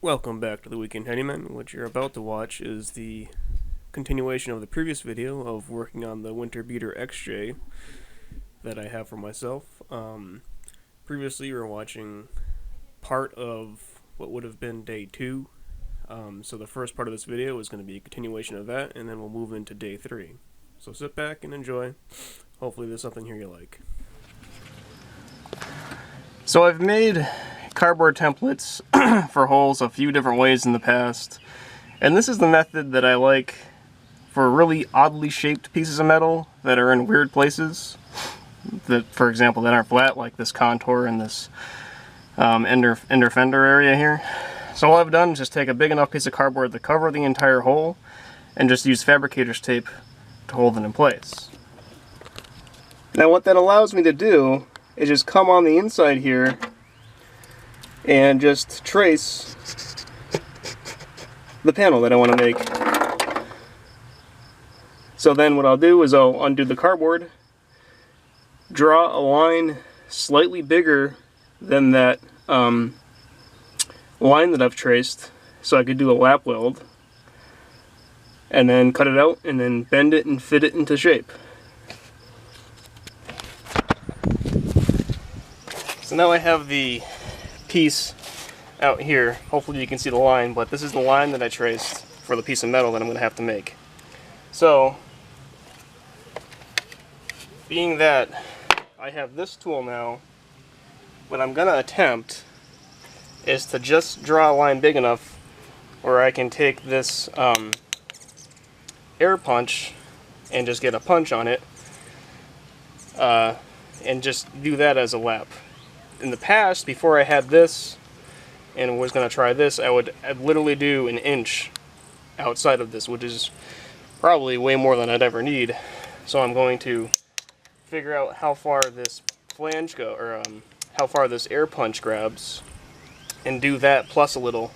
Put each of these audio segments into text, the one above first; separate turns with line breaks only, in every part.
Welcome back to the Weekend Handyman. What you're about to watch is the continuation of the previous video of working on the Winter Beater XJ that I have for myself. Previously you were watching part of what would have been day 2. So the first part of this video is going to be a continuation of that, and then we'll move into day 3. So sit back and enjoy. Hopefully there's something here you like. So I've made cardboard templates for holes a few different ways in the past, and this is the method that I like for really oddly shaped pieces of metal that are in weird places, that, for example, that aren't flat, like this contour and this ender fender area here. So all I've done is just take a big enough piece of cardboard to cover the entire hole and just use fabricator's tape to hold it in place. Now what that allows me to do is just come on the inside here and just trace the panel that I want to make. So then what I'll do is I'll undo the cardboard, draw a line slightly bigger than that line that I've traced, so I could do a lap weld, and then cut it out and then bend it and fit it into shape. So now I have the piece out here. Hopefully you can see the line, but this is the line that I traced for the piece of metal that I'm going to have to make. So, being that I have this tool now, what I'm going to attempt is to just draw a line big enough where I can take this air punch and just get a punch on it and just do that as a lap. In the past, before I had this and was going to try this, I'd literally do an inch outside of this, which is probably way more than I'd ever need. So I'm going to figure out how far this flange how far this air punch grabs, and do that plus a little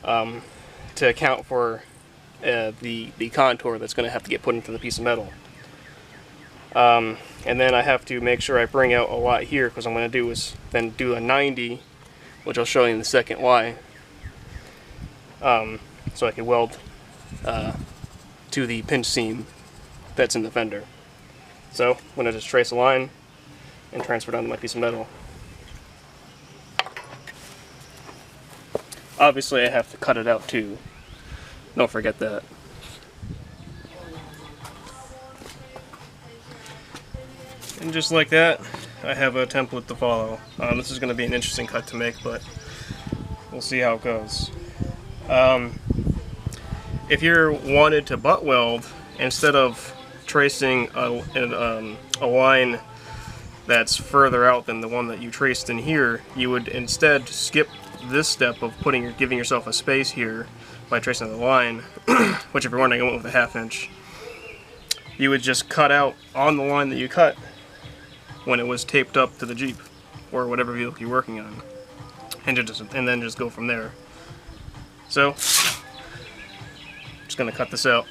to account for the contour that's going to have to get put into the piece of metal. And then I have to make sure I bring out a lot here, because I'm going to do is then do a 90, which I'll show you in a second why, so I can weld to the pinch seam that's in the fender. So I'm going to just trace a line and transfer down to my piece of metal. Obviously I have to cut it out too, don't forget that. And just like that, I have a template to follow. This is going to be an interesting cut to make, but we'll see how it goes. If you're wanted to butt weld, instead of tracing a line that's further out than the one that you traced in here, you would instead skip this step of giving yourself a space here by tracing the line, which if you're wondering, I went with a 1/2 inch. You would just cut out on the line that you cut when it was taped up to the Jeep or whatever vehicle you're working on, and then just go from there. So I'm just gonna cut this out.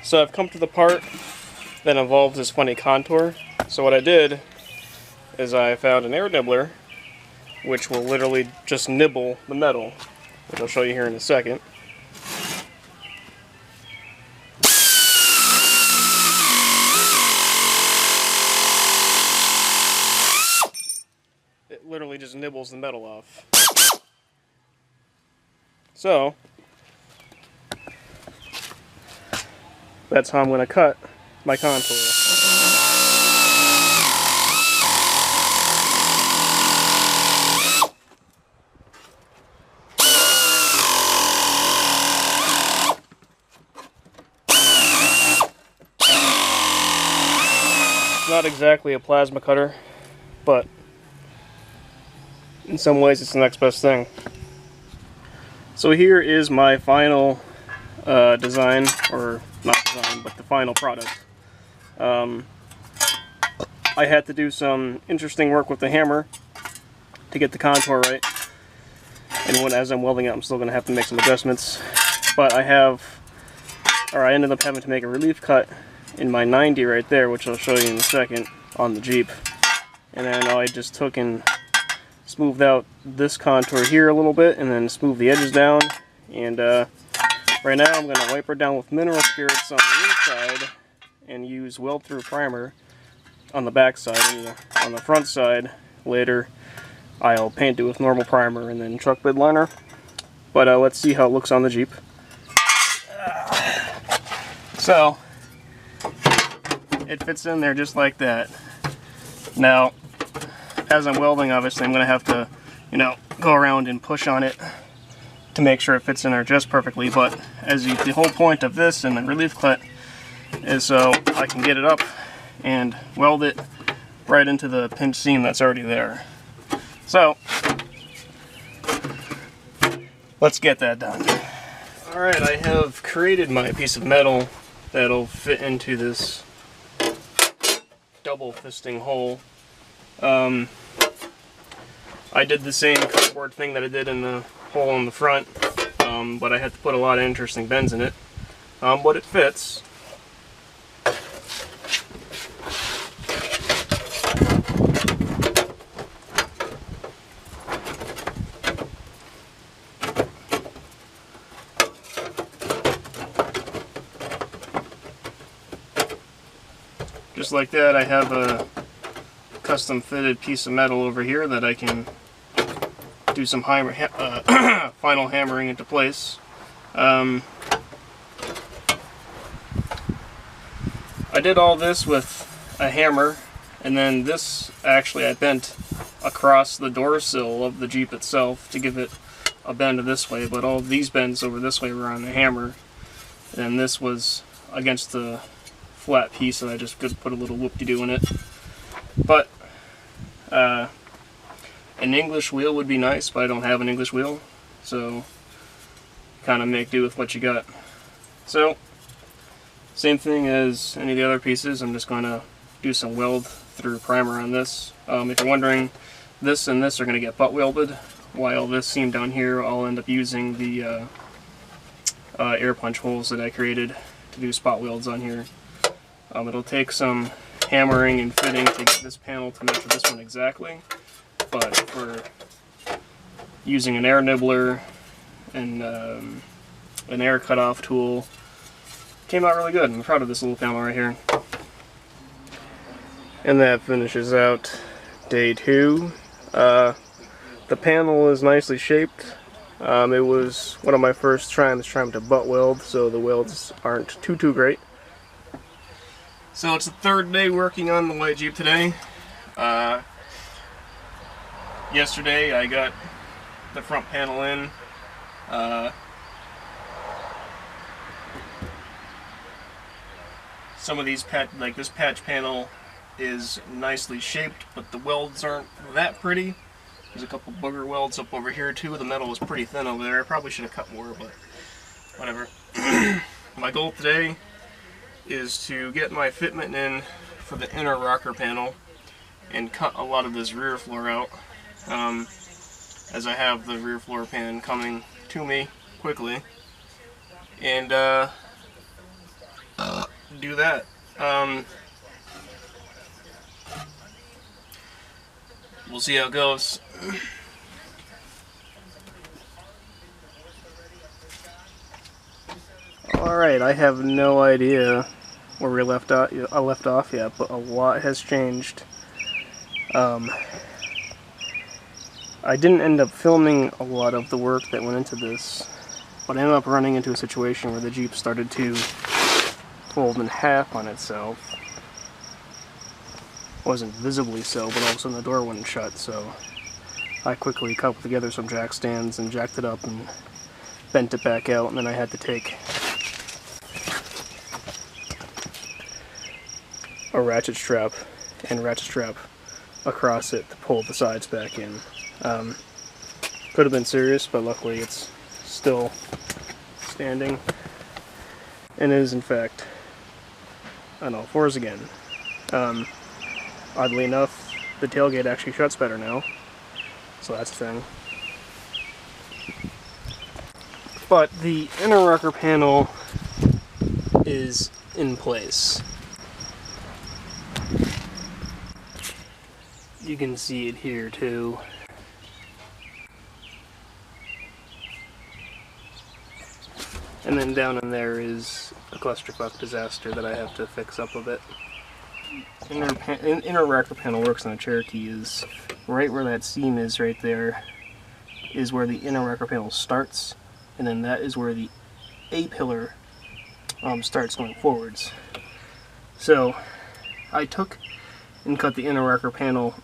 So I've come to the part that involves this funny contour. So what I did is I found an air nibbler, which will literally just nibble the metal, which I'll show you here in a second. It literally just nibbles the metal off. So that's how I'm going to cut my contour. It's not exactly a plasma cutter, but in some ways it's the next best thing. So here is my final design, or not design, but the final product. I had to do some interesting work with the hammer to get the contour right, and as I'm welding it, I'm still going to have to make some adjustments. But I ended up having to make a relief cut in my 90 right there, which I'll show you in a second, on the Jeep. and then I just took and smoothed out this contour here a little bit, and then smooth the edges down. And right now I'm going to wipe her down with mineral spirits on the inside and use weld through primer on the back side. And on the front side later I'll paint it with normal primer and then truck bed liner. But let's see how it looks on the Jeep. So it fits in there just like that. Now, as I'm welding, obviously I'm going to have to, go around and push on it to make sure it fits in there just perfectly. But the whole point of this and the relief cut is so I can get it up and weld it right into the pinch seam that's already there. So let's get that done. Alright, I have created my piece of metal that'll fit into this double fisting hole. I did the same cardboard thing that I did in the hole in the front, but I had to put a lot of interesting bends in it. But it fits. Just like that, I have a custom fitted piece of metal over here that I can do some final hammering into place. I did all this with a hammer, and then this actually I bent across the door sill of the Jeep itself to give it a bend this way, but all of these bends over this way were on the hammer, and this was against the flat piece, and I just could put a little whoop-de-doo in it. But an English wheel would be nice, but I don't have an English wheel, so kind of make do with what you got. So same thing as any of the other pieces, I'm just going to do some weld through primer on this. If you're wondering, this and this are going to get butt welded, while this seam down here I'll end up using the air punch holes that I created to do spot welds on here. It'll take some hammering and fitting to get this panel to match this one exactly, but for using an air nibbler and an air cutoff tool, came out really good. I'm proud of this little panel right here. And that finishes out day 2. The panel is nicely shaped. It was one of my first trying to butt weld, so the welds aren't too great. So it's the 3rd day working on the white Jeep today. Yesterday I got the front panel in. Some of these this patch panel is nicely shaped, but the welds aren't that pretty. There's a couple booger welds up over here too. The metal was pretty thin over there. I probably should have cut more, but whatever. My goal today is to get my fitment in for the inner rocker panel and cut a lot of this rear floor out, as I have the rear floor pan coming to me quickly, and do that. We'll see how it goes. Alright, I have no idea where we left off yet, but a lot has changed. I didn't end up filming a lot of the work that went into this, but I ended up running into a situation where the Jeep started to fold in half on itself. Wasn't visibly so, but all of a sudden the door wouldn't shut, so I quickly coupled together some jack stands and jacked it up and bent it back out, and then I had to take a ratchet strap across it to pull the sides back in. Could have been serious, but luckily it's still standing, and is in fact on all fours again. Oddly enough, the tailgate actually shuts better now, so that's a thing. But the inner rocker panel is in place. You can see it here too. And then down in there is a clusterfuck disaster that I have to fix up a bit. Inner rocker panel works on a Cherokee is right where that seam is right there is where the inner rocker panel starts, and then that is where the A-pillar starts going forwards. So I took and cut the inner rocker panel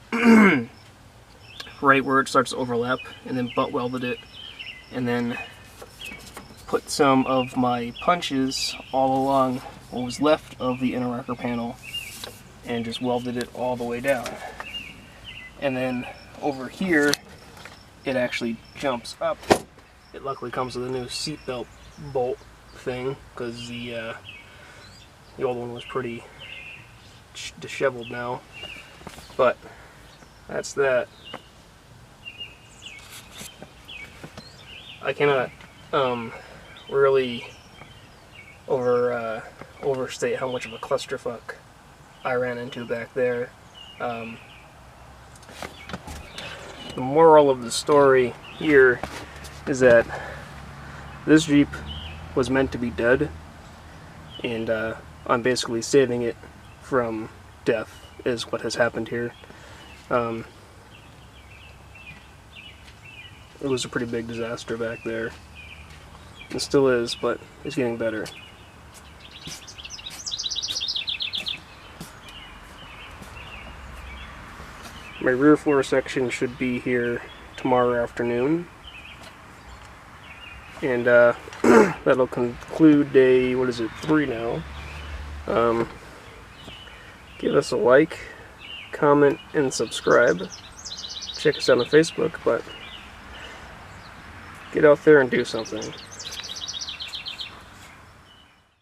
right where it starts to overlap, and then butt welded it, and then put some of my punches all along what was left of the inner rocker panel and just welded it all the way down. And then over here it actually jumps up. It luckily comes with a new seatbelt bolt thing because the old one was pretty disheveled now. But that's that. I cannot really overstate how much of a clusterfuck I ran into back there. The moral of the story here is that this Jeep was meant to be dead, and I'm basically saving it from death is what has happened here. It was a pretty big disaster back there. It still is, but it's getting better. My rear floor section should be here tomorrow afternoon. And that'll conclude day, 3 now. Give us a like, comment, and subscribe. Check us out on Facebook, but get out there and do something.